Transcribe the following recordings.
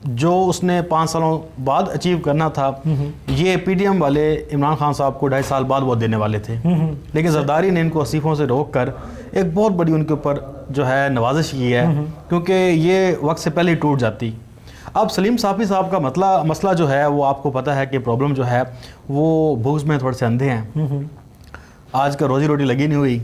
جو اس نے 5 سالوں بعد اچیو کرنا تھا یہ پی ڈی ایم والے عمران خان صاحب کو 2.5 سال بعد وہ دینے والے تھے، لیکن زرداری نے ان کو استعفوں سے روک کر ایک بہت بڑی ان کے اوپر جو ہے نوازش کی ہے، کیونکہ یہ وقت سے پہلے ہی ٹوٹ جاتی۔ اب سلیم صافی صاحب کا مسئلہ جو ہے وہ آپ کو پتہ ہے کہ پرابلم جو ہے وہ بغض میں تھوڑے سے اندھے ہیں، آج کا روزی روٹی لگی نہیں ہوئی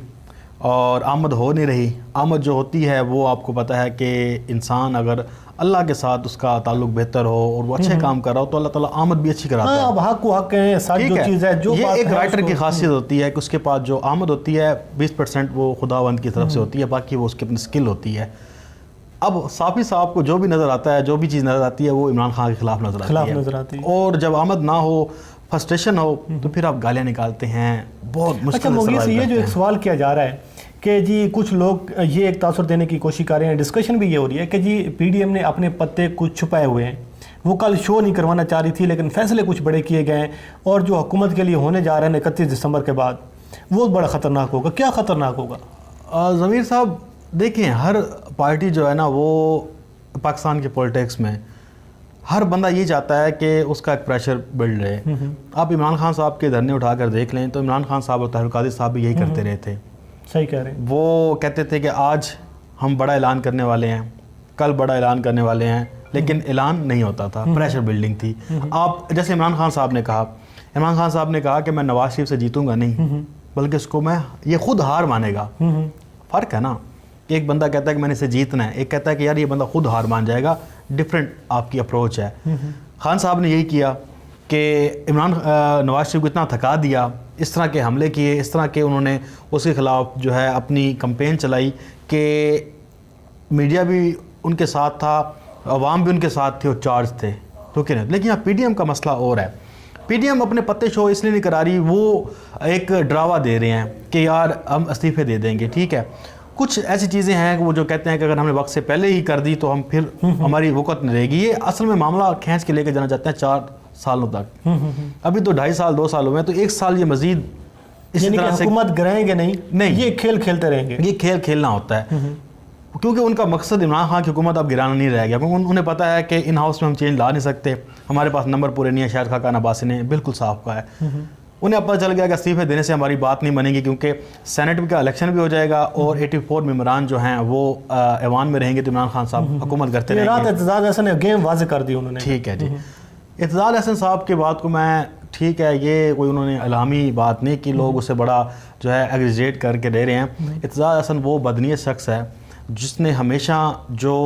اور آمد ہو نہیں رہی۔ آمد جو ہوتی ہے وہ آپ کو پتہ ہے کہ انسان اگر اللہ کے ساتھ اس کا تعلق بہتر ہو اور وہ اچھے کام کر رہا ہو تو اللہ تعالیٰ آمد بھی اچھی کراتا ہے۔ اب حق و حق ہے، سچ جو چیز ہے، جو یہ ایک رائٹر کی خاصیت ہوتی ہے کہ اس کے پاس جو آمد ہوتی ہے 20% وہ خداوند کی طرف سے ہوتی ہے، باقی وہ اس کی اپنی سکل ہوتی ہے۔ اب صافی صاحب کو جو بھی نظر آتا ہے، جو بھی چیز نظر آتی ہے وہ عمران خان کے خلاف نظر آتی ہے، اور جب آمد نہ ہو، فرسٹریشن ہو تو پھر آپ گالیاں نکالتے ہیں، بہت مشکل اچھا مغیث سے یہ جو ایک سوال کیا جا رہا ہے کہ جی کچھ لوگ یہ ایک تاثر دینے کی کوشش کر رہے ہیں، ڈسکشن بھی یہ ہو رہی ہے کہ جی پی ڈی ایم نے اپنے پتے کچھ چھپائے ہوئے ہیں، وہ کل شو نہیں کروانا چاہ رہی تھی لیکن فیصلے کچھ بڑے کیے گئے ہیں، اور جو حکومت کے لیے ہونے جا رہے ہیں 31 دسمبر کے بعد وہ بڑا خطرناک ہوگا۔ کیا خطرناک ہوگا؟ ضمیر صاحب دیکھیں، ہر پارٹی جو ہے نا وہ پاکستان کے پولیٹکس میں ہر بندہ یہ چاہتا ہے کہ اس کا ایک پریشر بلڈ رہے۔ آپ عمران خان صاحب کے دھرنے اٹھا کر دیکھ لیں تو عمران خان صاحب اور طاہر القادری صاحب بھی یہی کرتے رہے تھے، صحیح کہہ رہے ہیں، وہ کہتے تھے کہ آج ہم بڑا اعلان کرنے والے ہیں، کل بڑا اعلان کرنے والے ہیں، لیکن اعلان نہیں ہوتا تھا، پریشر بلڈنگ تھی۔ آپ جیسے عمران خان صاحب نے کہا کہ میں نواز شریف سے جیتوں گا نہیں بلکہ اس کو میں یہ خود ہار مانے گا۔ فرق ہے نا، ایک بندہ کہتا ہے کہ میں نے اسے جیتنا ہے، ایک کہتا ہے کہ یار یہ بندہ خود ہار مان جائے گا، ڈیفرنٹ آپ کی اپروچ ہے۔ خان صاحب نے یہی کیا کہ نواز شریف کو اتنا تھکا دیا، اس طرح کے حملے کیے، اس طرح کے انہوں نے اس کے خلاف جو ہے اپنی کمپین چلائی کہ میڈیا بھی ان کے ساتھ تھا، عوام بھی ان کے ساتھ تھی اور چارج تھے، ٹھیک ہے نا۔ لیکن یہاں پی ڈی ایم کا مسئلہ اور ہے، پی ڈی ایم اپنے پتے شو اس لیے نہیں کرا رہی، وہ ایک ڈراوا دے رہے ہیں کہ یار ہم استعفے دے دیں گے، ٹھیک ہے۔ کچھ ایسی چیزیں ہیں کہ وہ جو کہتے ہیں کہ اگر ہم نے وقت سے پہلے ہی کر دی تو ہم پھر ہماری وقت نہیں رہے گی۔ یہ اصل میں معاملہ کھینچ کے لے کے جانا چاہتے ہیں 4 سالوں تک، ابھی تو 2.5 سال 2 سال ہوئے ہیں، تو 1 سال یہ مزید اسی طرح سے حکومت گرائیں گے نہیں، یہ کھیل کھیلتے رہیں گے، یہ کھیل کھیلنا ہوتا ہے، کیونکہ ان کا مقصد عمران خان کی حکومت اب گرانا نہیں رہ گیا، کیونکہ انہیں پتہ ہے کہ ان ہاؤس میں ہم چینج لا نہیں سکتے، ہمارے پاس نمبر پورے نہیں ہے۔ شاہد خاقان عباسی نے بالکل صاف کہا ہے، انہیں اب پتہ چل گیا کہ استعفے دینے سے ہماری بات نہیں بنے گی، کیونکہ سینٹ کا الیکشن بھی ہو جائے گا اور 84 ممبران جو ہیں وہ ایوان میں رہیں گے، تو عمران خان صاحب حکومت کرتے رہیں گے۔ رات اعتزاز احسن نے گیم واضح کر دی انہوں نے، ٹھیک ہے جی۔ اعتزاز احسن صاحب کی بات کو میں ٹھیک ہے، یہ کوئی انہوں نے الہامی بات نہیں کی، لوگ اسے بڑا جو ہے ایگریجیٹ کر کے دے رہے ہیں۔ اعتزاز احسن وہ بدنیت شخص ہے جس نے ہمیشہ جو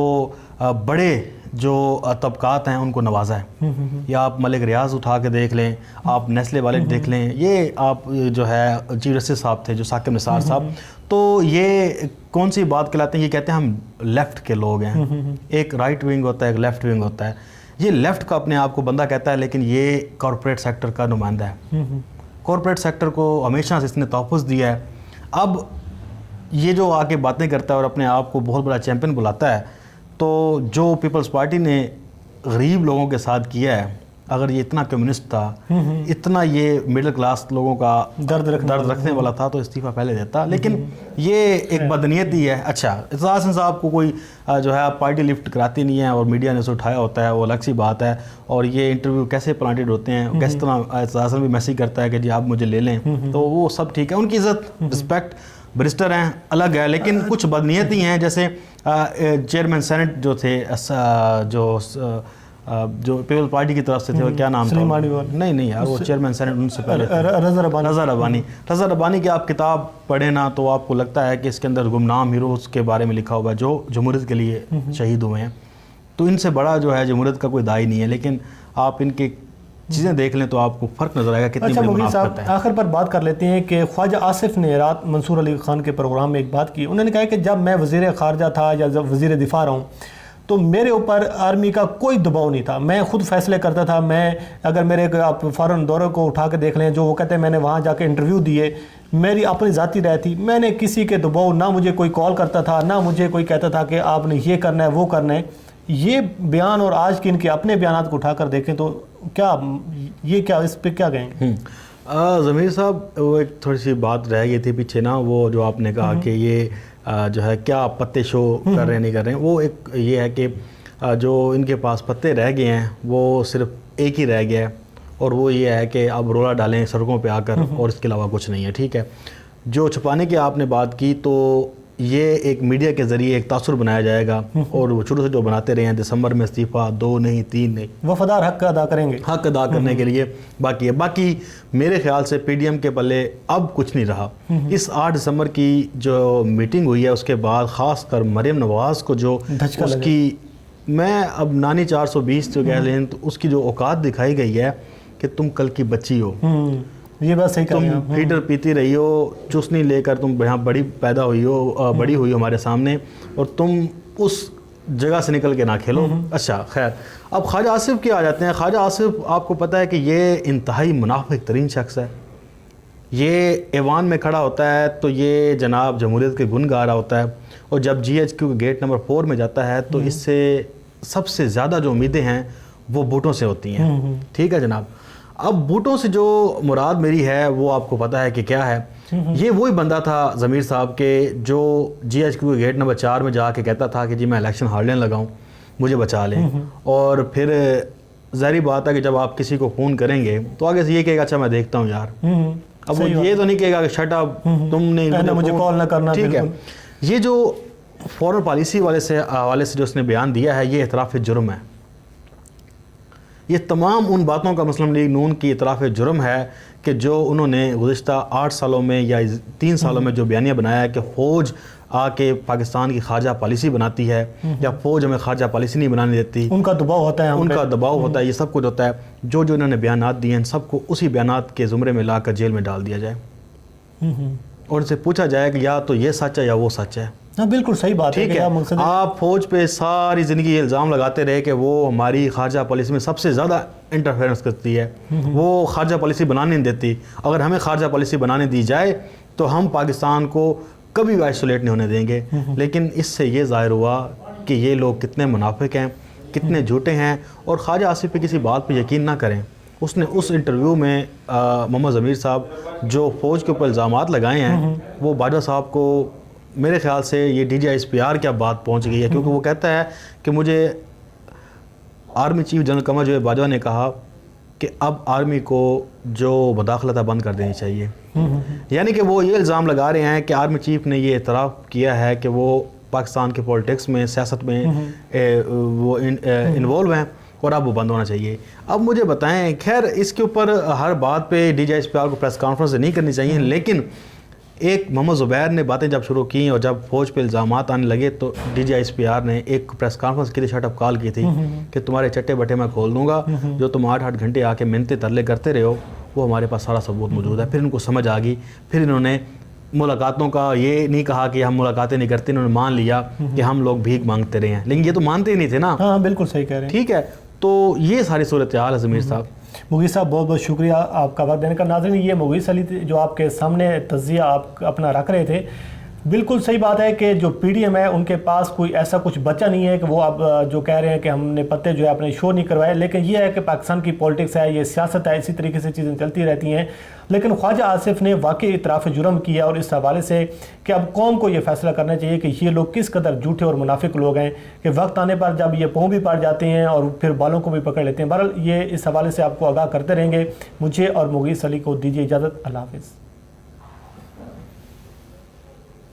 بڑے جو طبقات ہیں ان کو نوازا ہے، یا آپ ملک ریاض اٹھا کے دیکھ لیں، آپ نیسلے والے دیکھ لیں، یہ آپ جو ہے چیف جسٹس صاحب تھے جو ثاقب نثار صاحب، تو یہ کون سی بات کہلاتے ہیں؟ یہ کہتے ہیں ہم لیفٹ کے لوگ ہیں، ایک رائٹ ونگ ہوتا ہے، ایک لیفٹ ونگ ہوتا ہے۔ یہ لیفٹ کا اپنے آپ کو بندہ کہتا ہے، لیکن یہ کارپوریٹ سیکٹر کا نمائندہ ہے، کارپوریٹ سیکٹر کو ہمیشہ سے اس نے تحفظ دیا ہے۔ اب یہ جو آ کے باتیں کرتا ہے اور اپنے آپ کو بہت بڑا چیمپئن بلاتا ہے، تو جو پیپلز پارٹی نے غریب لوگوں کے ساتھ کیا ہے، اگر یہ اتنا کمیونسٹ تھا، اتنا یہ مڈل کلاس لوگوں کا درد رکھنے والا تھا، تو استعفیٰ پہلے دیتا، لیکن یہ ایک بدنیتی ہے۔ اچھا، اعتزاز احسن صاحب کو کوئی جو ہے پارٹی لفٹ کراتی نہیں ہے اور میڈیا نے اسے اٹھایا ہوتا ہے، وہ الگ سی بات ہے، اور یہ انٹرویو کیسے پلانٹڈ ہوتے ہیں، کس طرح اعتزاز احسن بھی میسیج کرتا ہے کہ جی آپ مجھے لے لیں، تو وہ سب ٹھیک ہے، ان کی عزت رسپیکٹ، برسٹر ہیں الگ ہے، لیکن کچھ بدنیتی ہیں، جیسے چیئرمین سینٹ جو تھے، جو پیپل پارٹی کی طرف سے تھے، وہ کیا نام تھا؟ نہیں یار، وہ چیئرمین سینٹ ان سے پہلے رضا ربانی کی آپ کتاب پڑھیں نا تو آپ کو لگتا ہے کہ اس کے اندر گمنام ہیروز کے بارے میں لکھا ہوا ہے جو جمہوریت کے لیے شہید ہوئے ہیں، تو ان سے بڑا جو ہے جمہوریت کا کوئی داعی نہیں ہے، لیکن آپ ان کی چیزیں دیکھ لیں تو آپ کو فرق نظر آئے گا کتنی بڑی منافقت ہے۔ آخر پر بات کر لیتے ہیں کہ خواجہ آصف نے رات منصور علی خان کے پروگرام میں ایک بات کی، انہوں نے کہا کہ جب میں وزیر خارجہ تھا یا جب وزیر دفاع رہا ہوں تو میرے اوپر آرمی کا کوئی دباؤ نہیں تھا، میں خود فیصلے کرتا تھا، میں اگر میرے آپ فارن دورے کو اٹھا کے دیکھ لیں، جو وہ کہتے ہیں میں نے وہاں جا کے انٹرویو دیے، میری اپنی ذاتی رائے تھی، میں نے کسی کے دباؤ، نہ مجھے کوئی کال کرتا تھا، نہ مجھے کوئی کہتا تھا کہ آپ نے یہ کرنا ہے وہ کرنا ہے۔ یہ بیان اور آج کے ان کے اپنے بیانات کو اٹھا کر دیکھیں تو کیا یہ کیا اس پہ کیا کہیں گے؟ ضمیر صاحب، وہ ایک تھوڑی سی بات رہ گئی تھی پیچھے نا، وہ جو آپ نے کہا کہ یہ جو ہے کیا پتے شو کر رہے ہیں نہیں کر رہے ہیں، وہ ایک یہ ہے کہ جو ان کے پاس پتے رہ گئے ہیں وہ صرف ایک ہی رہ گیا ہے، اور وہ یہ ہے کہ اب رولا ڈالیں سڑکوں پہ آ کر، اور اس کے علاوہ کچھ نہیں ہے. ٹھیک ہے، جو چھپانے کی آپ نے بات کی، تو یہ ایک میڈیا کے ذریعے ایک تاثر بنایا جائے گا، اور وہ شروع سے جو بناتے رہے ہیں دسمبر میں استعفیٰ 2 نہیں 3 نہیں، وفادار حق ادا کریں گے، حق ادا کرنے کے لیے باقی ہے. باقی میرے خیال سے پی ڈی ایم کے پلے اب کچھ نہیں رہا. اس 8 دسمبر کی جو میٹنگ ہوئی ہے اس کے بعد خاص کر مریم نواز کو جو اس کی میں اب نانی 420 جو کہہ لیں تو اس کی جو اوقات دکھائی گئی ہے کہ تم کل کی بچی ہو، یہ بات صحیح تم ہیٹر پیتی رہی ہو، چسنی لے کر تم یہاں بڑی پیدا ہوئی ہو، بڑی ہوئی ہو ہمارے سامنے، اور تم اس جگہ سے نکل کے نہ کھیلو. اچھا خیر، اب خواجہ آصف کے آ جاتے ہیں. خواجہ آصف آپ کو پتہ ہے کہ یہ انتہائی منافق ترین شخص ہے. یہ ایوان میں کھڑا ہوتا ہے تو یہ جناب جمہوریت کے گن گا رہا ہوتا ہے، اور جب جی ایچ کیو کے گیٹ نمبر 4 میں جاتا ہے تو اس سے سب سے زیادہ جو امیدیں ہیں وہ بوٹوں سے ہوتی ہیں. ٹھیک ہے جناب، اب بوٹوں سے جو مراد میری ہے وہ آپ کو پتہ ہے کہ کیا ہے. یہ وہی بندہ تھا ضمیر صاحب کے جو جی ایچ کیو کے گیٹ نمبر 4 میں جا کے کہتا تھا کہ جی میں الیکشن ہارنے لگاؤں، مجھے بچا لیں. اور پھر ظاہری بات ہے کہ جب آپ کسی کو فون کریں گے تو آگے سے یہ کہے گا اچھا میں دیکھتا ہوں یار. اب وہ یہ تو نہیں کہے گا کہ شٹ اپ تم نے مجھے کال نہ کرنا. ٹھیک ہے، یہ جو فورن پالیسی حوالے سے جو اس نے بیان دیا ہے یہ اعتراف جرم ہے. یہ تمام ان باتوں کا مسلم لیگ نون کی اعتراف جرم ہے کہ جو انہوں نے گزشتہ 8 سالوں میں یا 3 سالوں میں جو بیانیہ بنایا ہے کہ فوج آ کے پاکستان کی خارجہ پالیسی بناتی ہے یا فوج ہمیں خارجہ پالیسی نہیں بنانے دیتی، ان کا دباؤ ہوتا ہے، ان کا دباؤ ہوتا ہے، یہ سب کچھ ہوتا ہے. جو انہوں نے بیانات دیے ہیں سب کو اسی بیانات کے زمرے میں لا کر جیل میں ڈال دیا جائے، اور ان سے پوچھا جائے کہ یا تو یہ سچ ہے یا وہ سچ ہے. ہاں بالکل صحیح بات ہے. ٹھیک ہے، آپ فوج پہ ساری زندگی یہ الزام لگاتے رہے کہ وہ ہماری خارجہ پالیسی میں سب سے زیادہ انٹرفیئرنس کرتی ہے، وہ خارجہ پالیسی بنانے نہیں دیتی. اگر ہمیں خارجہ پالیسی بنانے دی جائے تو ہم پاکستان کو کبھی بھی آئسولیٹ نہیں ہونے دیں گے. لیکن اس سے یہ ظاہر ہوا کہ یہ لوگ کتنے منافق ہیں، کتنے جھوٹے ہیں. اور خواجہ آصف پہ کسی بات پہ یقین نہ کریں. اس نے اس انٹرویو میں محمد ضمیر صاحب جو فوج کے اوپر الزامات لگائے ہیں وہ باجوہ صاحب کو میرے خیال سے یہ D G S P R کیا بات پہنچ گئی ہے، کیونکہ وہ کہتا ہے کہ مجھے army chief general Qamar Javed Bajwa نے کہا کہ اب آرمی کو جو مداخلت ہے بند کر دینی چاہیے. یعنی کہ وہ یہ الزام لگا رہے ہیں کہ آرمی چیف نے یہ اعتراف کیا ہے کہ وہ پاکستان کے پولیٹکس میں، سیاست میں وہ انوالو ہیں، اور اب وہ بند ہونا چاہیے. اب مجھے بتائیں، خیر اس کے اوپر ہر بات پہ D G S P R کو پریس کانفرنس نہیں کرنی چاہیے، لیکن ایک محمد زبیر نے باتیں جب شروع کی اور جب فوج پہ الزامات آنے لگے تو D G S P R نے ایک پریس کانفرنس کے لیے شٹ اپ کال کی تھی کہ تمہارے چٹے بٹے میں کھول دوں گا، جو تم 8 گھنٹے آ کے منتیں ترلے کرتے رہے ہو وہ ہمارے پاس سارا ثبوت موجود ہے. پھر ان کو سمجھ آ گئی، پھر انہوں نے ملاقاتوں کا یہ نہیں کہا کہ ہم ملاقاتیں نہیں کرتے، انہوں نے مان لیا کہ ہم لوگ بھیک مانگتے رہے ہیں، لیکن یہ تو مانتے ہی نہیں تھے نا. ہاں بالکل صحیح کہہ رہے ہیں. ٹھیک ہے، تو یہ ساری صورتحال ہے ضمیر صاحب. مغیث صاحب بہت بہت شکریہ آپ کا وقت دینے کا. ناظرین، یہ مغیث علی جو آپ کے سامنے تجزیہ آپ اپنا رکھ رہے تھے، بالکل صحیح بات ہے کہ جو پی ڈی ایم ہے ان کے پاس کوئی ایسا کچھ بچہ نہیں ہے کہ وہ اب جو کہہ رہے ہیں کہ ہم نے پتے جو ہے اپنے شو نہیں کروائے. لیکن یہ ہے کہ پاکستان کی پولیٹکس ہے، یہ سیاست ہے، اسی طریقے سے چیزیں چلتی رہتی ہیں. لیکن خواجہ آصف نے واقعی اعتراف جرم کیا، اور اس حوالے سے کہ اب قوم کو یہ فیصلہ کرنا چاہیے کہ یہ لوگ کس قدر جھوٹے اور منافق لوگ ہیں کہ وقت آنے پر جب یہ پاؤں بھی پڑ جاتے ہیں اور پھر بالوں کو بھی پکڑ لیتے ہیں. بہرحال یہ اس حوالے سے آپ کو آگاہ کرتے رہیں گے. مجھے اور مغیث علی کو دیجیے اجازت. اللہ حافظ.